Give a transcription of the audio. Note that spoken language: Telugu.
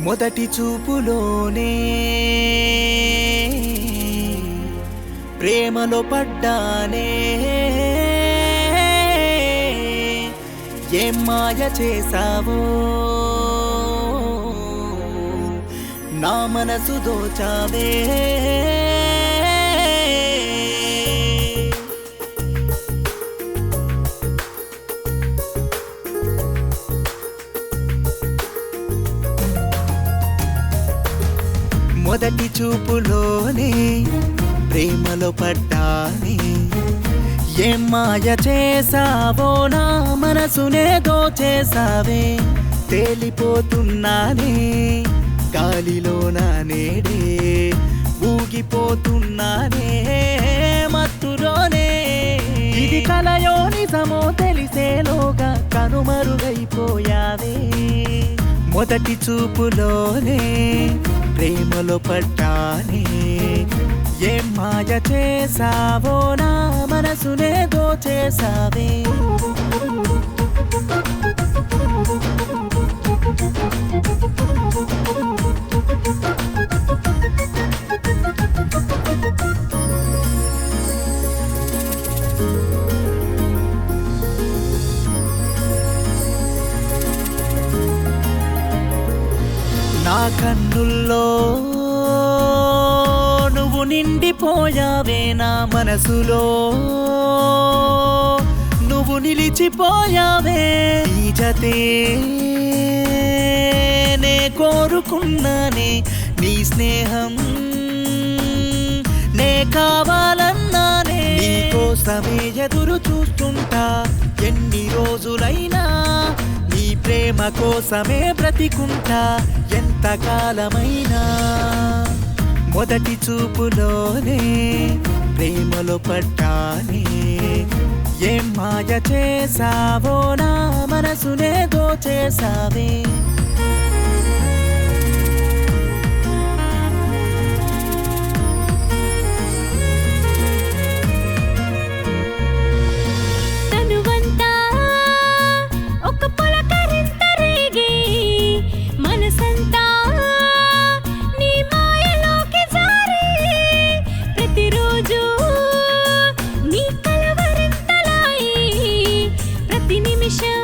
మొదటి చూపులోనే ప్రేమలో పడ్డానే, ఏం మాయ చేసావో నా మనసు దోచావే. మొదటి చూపులోనే ప్రేమలో పడ్డానే, ఏం మాయ చేసావో నా మనసునే దోచేసావే. తేలిపోతున్నానే గాలిలోన నేడే, ఊగిపోతున్నానే మత్తులోనే. ఇది కలయో నిజమో తెలిసేలోగా కనుమరుగైపోయావే. మొదటి చూపులోనే ప్రేమలో పడ్డానే, ఏం మాయ చేసావో నా మనసునే దోచేసావే. నా కన్నుల్లో నువ్వు నిండిపోయావే, నా మనసులో నువ్వు నిలిచిపోయావే. ఈ జతే నే కోరుకున్నానే, నీ స్నేహం నే కావాలన్నానే. నీకోసమే ఎదురు చూస్తుంటా ఎన్ని రోజులైనా, నీ ప్రేమ కోసమే బ్రతికుంటా ఎంతకాలమైనా. మొదటి చూపులోనే ప్రేమలో పడ్డానే, ఏం మాయ చేసావో నా మనసునే దోచేసావే. నిమిషం